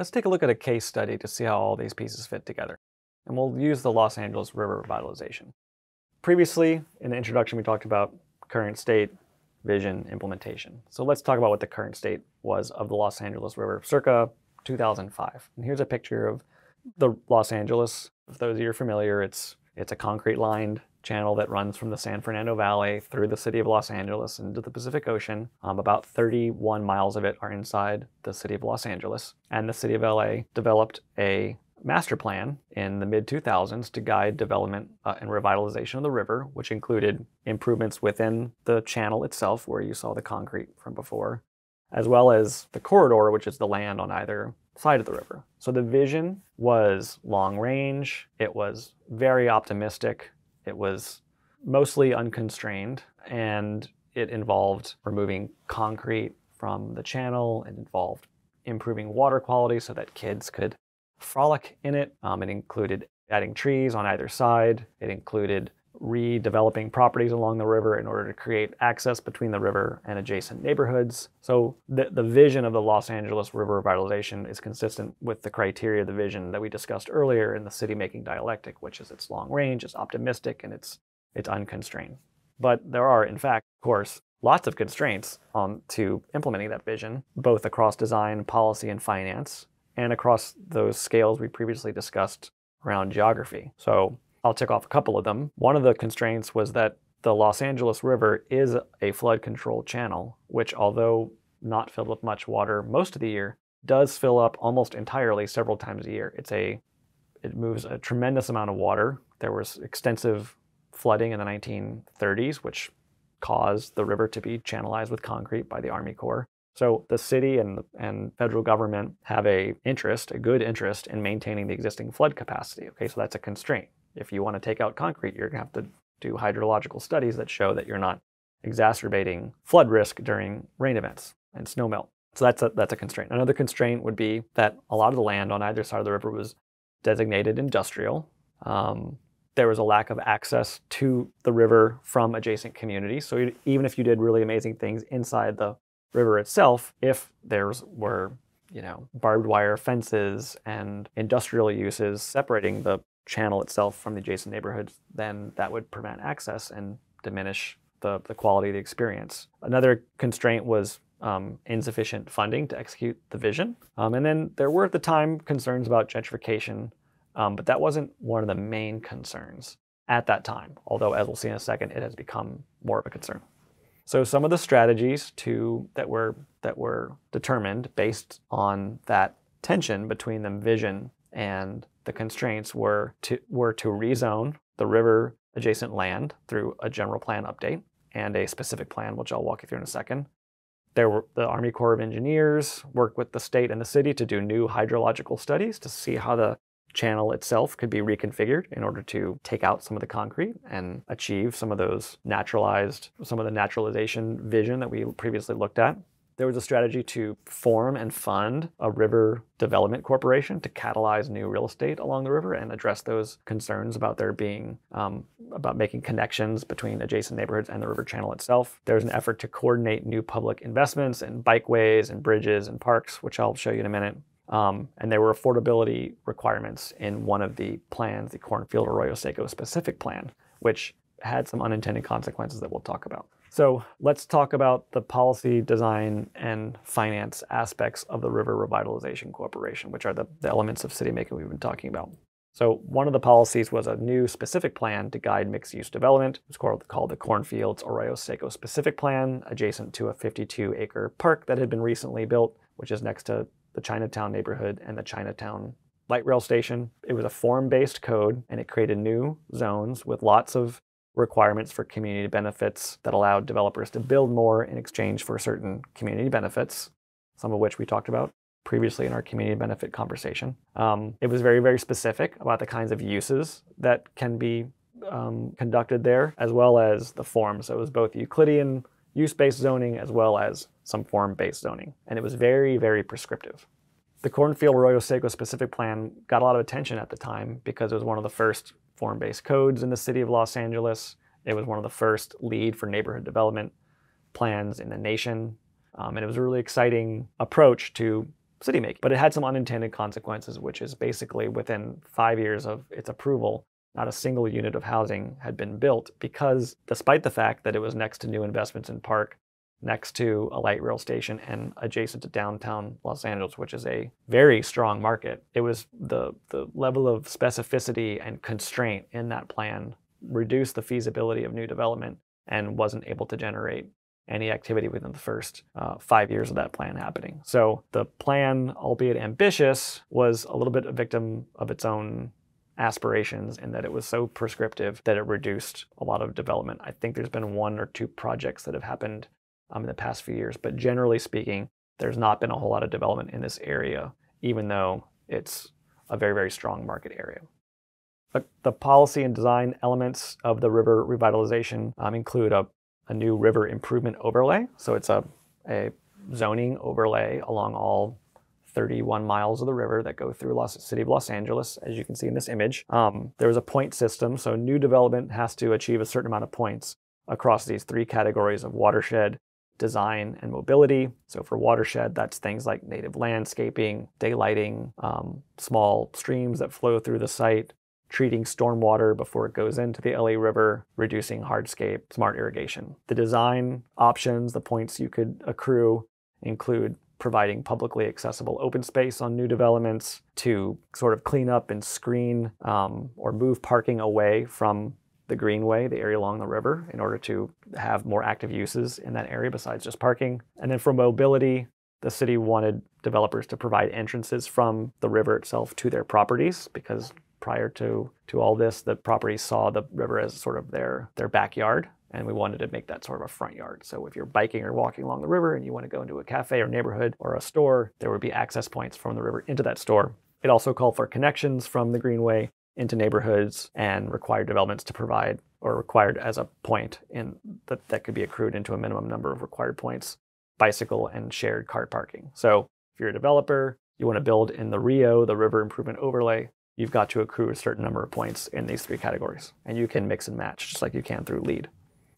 Let's take a look at a case study to see how all these pieces fit together. And we'll use the Los Angeles River Revitalization. Previously, in the introduction, we talked about current state, vision, implementation. So let's talk about what the current state was of the Los Angeles River circa 2005. And here's a picture of the Los Angeles. For those of you who are familiar, it's a concrete-lined channel that runs from the San Fernando Valley through the city of Los Angeles into the Pacific Ocean. About 31 miles of it are inside the city of Los Angeles. And the city of LA developed a master plan in the mid-2000s to guide development and revitalization of the river, which included improvements within the channel itself, where you saw the concrete from before, as well as the corridor, which is the land on either side of the river. So the vision was long range, it was very optimistic, it was mostly unconstrained, and it involved removing concrete from the channel. It involved improving water quality so that kids could frolic in it. It included adding trees on either side. It included redeveloping properties along the river in order to create access between the river and adjacent neighborhoods. So the vision of the Los Angeles River Revitalization is consistent with the criteria of the vision that we discussed earlier in the city-making dialectic, which is it's long range, it's optimistic, and it's unconstrained. But there are, in fact, of course, lots of constraints to implementing that vision, both across design, policy, and finance, and across those scales we previously discussed around geography. So I'll tick off a couple of them. One of the constraints was that the Los Angeles River is a flood control channel, which, although not filled with much water most of the year, does fill up almost entirely several times a year. It moves a tremendous amount of water. There was extensive flooding in the 1930s, which caused the river to be channelized with concrete by the Army Corps. So the city and federal government have a good interest in maintaining the existing flood capacity. Okay, so that's a constraint. If you want to take out concrete, you're going to have to do hydrological studies that show that you're not exacerbating flood risk during rain events and snow melt. So that's a constraint. Another constraint would be that a lot of the land on either side of the river was designated industrial. There was a lack of access to the river from adjacent communities. So even if you did really amazing things inside the river itself, if there were, barbed wire fences and industrial uses separating the channel itself from the adjacent neighborhoods, then that would prevent access and diminish the quality of the experience. Another constraint was insufficient funding to execute the vision. And then there were at the time concerns about gentrification, but that wasn't one of the main concerns at that time, although as we'll see in a second, it has become more of a concern. So some of the strategies that were determined based on that tension between the vision and the constraints were to rezone the river adjacent land through a general plan update and a specific plan, which I'll walk you through in a second. The Army Corps of Engineers worked with the state and the city to do new hydrological studies to see how the channel itself could be reconfigured in order to take out some of the concrete and achieve some of the naturalization vision that we previously looked at. There was a strategy to form and fund a river development corporation to catalyze new real estate along the river and address those concerns about there being, about making connections between adjacent neighborhoods and the river channel itself. There was an effort to coordinate new public investments in bikeways and bridges and parks, which I'll show you in a minute. And there were affordability requirements in one of the plans, the Cornfield Arroyo Seco specific plan, which had some unintended consequences that we'll talk about. So let's talk about the policy, design, and finance aspects of the River Revitalization Corporation, which are the elements of city making we've been talking about. So one of the policies was a new specific plan to guide mixed-use development. It was called the Cornfields Arroyo Seco Specific Plan, adjacent to a 52-acre park that had been recently built, which is next to the Chinatown neighborhood and the Chinatown light rail station. It was a form-based code, and it created new zones with lots of requirements for community benefits that allowed developers to build more in exchange for certain community benefits, some of which we talked about previously in our community benefit conversation. It was very, very specific about the kinds of uses that can be conducted there, as well as the form. So it was both Euclidean use-based zoning as well as some form-based zoning. And it was very, very prescriptive. The Cornfield Arroyo Seco specific plan got a lot of attention at the time because it was one of the first form-based codes in the city of Los Angeles. It was one of the first lead for neighborhood development plans in the nation. And it was a really exciting approach to city making. But it had some unintended consequences, which is basically within 5 years of its approval, not a single unit of housing had been built because despite the fact that it was next to new investments in park, next to a light rail station and adjacent to downtown Los Angeles, which is a very strong market, it was the level of specificity and constraint in that plan reduced the feasibility of new development and wasn't able to generate any activity within the first 5 years of that plan happening. So the plan, albeit ambitious, was a little bit a victim of its own aspirations in that it was so prescriptive that it reduced a lot of development. I think there's been 1 or 2 projects that have happened in the past few years, but generally speaking, there's not been a whole lot of development in this area, even though it's a very, very strong market area. The policy and design elements of the river revitalization include a new river improvement overlay. So it's a zoning overlay along all 31 miles of the river that go through city of Los Angeles, as you can see in this image. There's a point system, so new development has to achieve a certain amount of points across these 3 categories of watershed, design, and mobility. So for watershed, that's things like native landscaping, daylighting, small streams that flow through the site, treating stormwater before it goes into the LA River, reducing hardscape, smart irrigation. The design options, the points you could accrue, include providing publicly accessible open space on new developments, to sort of clean up and screen or move parking away from the greenway, the area along the river, in order to have more active uses in that area besides just parking. And then for mobility, the city wanted developers to provide entrances from the river itself to their properties, because prior to all this, the properties saw the river as sort of their backyard, and we wanted to make that sort of a front yard. So if you're biking or walking along the river and you want to go into a cafe or neighborhood or a store, there would be access points from the river into that store. It also called for connections from the greenway into neighborhoods and required developments to provide, or required as a point in that could be accrued into a minimum number of required points, bicycle and shared cart parking. So if you're a developer, you want to build in the RIO, the River Improvement Overlay, you've got to accrue a certain number of points in these 3 categories, and you can mix and match just like you can through LEED.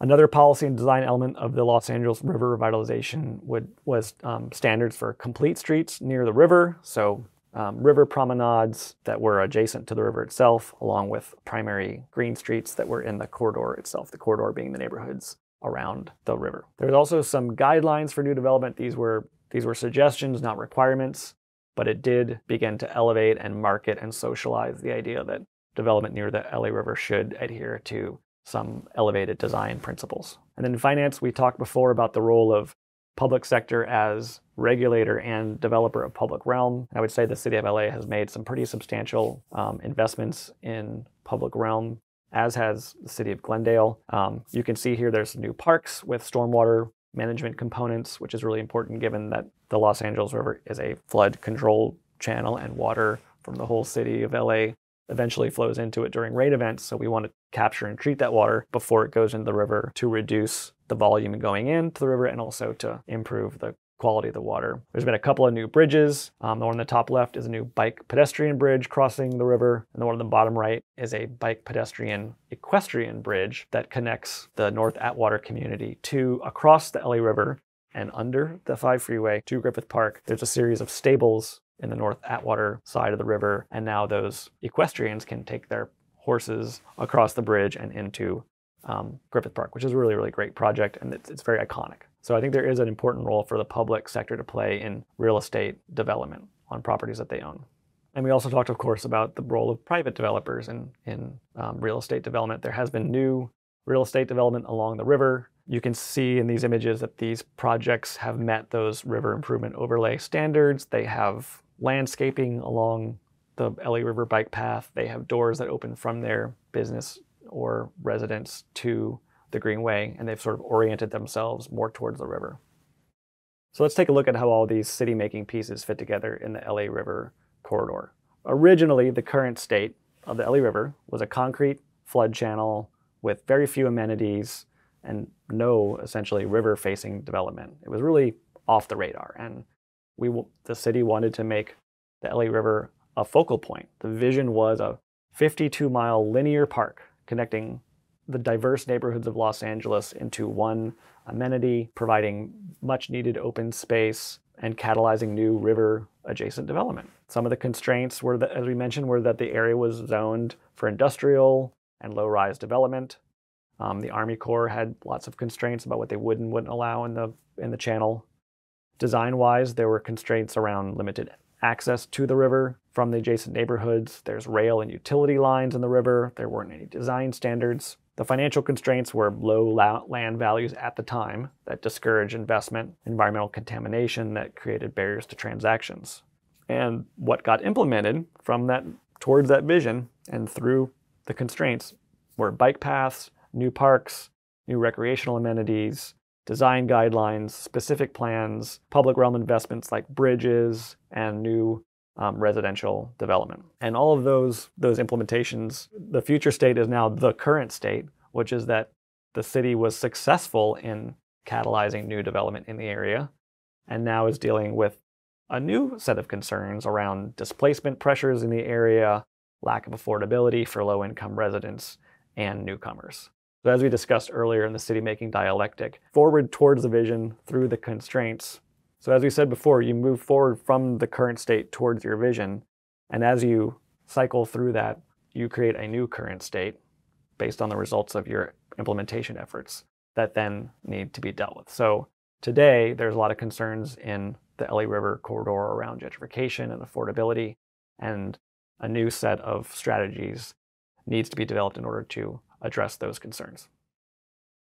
Another policy and design element of the Los Angeles River Revitalization was standards for complete streets near the river, so river promenades that were adjacent to the river itself, along with primary green streets that were in the corridor itself, the corridor being the neighborhoods around the river. There's also some guidelines for new development. These were suggestions, not requirements, but it did begin to elevate and market and socialize the idea that development near the LA River should adhere to some elevated design principles. And then in finance, we talked before about the role of public sector as regulator and developer of public realm. I would say the city of LA has made some pretty substantial investments in public realm, as has the city of Glendale. You can see here there's new parks with stormwater management components, which is really important given that the Los Angeles River is a flood control channel and water from the whole city of LA eventually flows into it during rain events. So we want to capture and treat that water before it goes into the river to reduce the volume going into the river and also to improve the quality of the water. There's been a couple of new bridges. The one on the top left is a new bike pedestrian bridge crossing the river, and the one on the bottom right is a bike pedestrian equestrian bridge that connects the North Atwater community to across the LA River and under the 5 freeway to Griffith Park. There's a series of stables in the North Atwater side of the river, and now those equestrians can take their horses across the bridge and into Griffith Park, which is a really, really great project, and it's very iconic. So I think there is an important role for the public sector to play in real estate development on properties that they own. And we also talked, of course, about the role of private developers in real estate development. There has been new real estate development along the river. You can see in these images that these projects have met those river improvement overlay standards. They have landscaping along the LA River bike path. They have doors that open from their business or residence to the greenway, and they've sort of oriented themselves more towards the river. So let's take a look at how all these city-making pieces fit together in the LA River corridor. Originally, the current state of the LA River was a concrete flood channel with very few amenities and no, essentially, river-facing development. It was really off the radar, and the city wanted to make the LA River a focal point. The vision was a 52-mile linear park connecting the diverse neighborhoods of Los Angeles into one amenity, providing much needed open space and catalyzing new river adjacent development. Some of the constraints were, that, as we mentioned, were that the area was zoned for industrial and low-rise development. The Army Corps had lots of constraints about what they would and wouldn't allow in the channel. Design-wise, there were constraints around limited access to the river from the adjacent neighborhoods. There's rail and utility lines in the river. There weren't any design standards. The financial constraints were low land values at the time that discouraged investment, environmental contamination that created barriers to transactions. And what got implemented from that towards that vision and through the constraints were bike paths, new parks, new recreational amenities, design guidelines, specific plans, public realm investments like bridges, and new residential development. And all of those implementations, the future state is now the current state, which is that the city was successful in catalyzing new development in the area, and now is dealing with a new set of concerns around displacement pressures in the area, lack of affordability for low-income residents, and newcomers. So as we discussed earlier in the city-making dialectic, forward towards the vision through the constraints. So as we said before, you move forward from the current state towards your vision, and as you cycle through that, you create a new current state based on the results of your implementation efforts that then need to be dealt with. So today, there's a lot of concerns in the LA River corridor around gentrification and affordability, and a new set of strategies needs to be developed in order to address those concerns.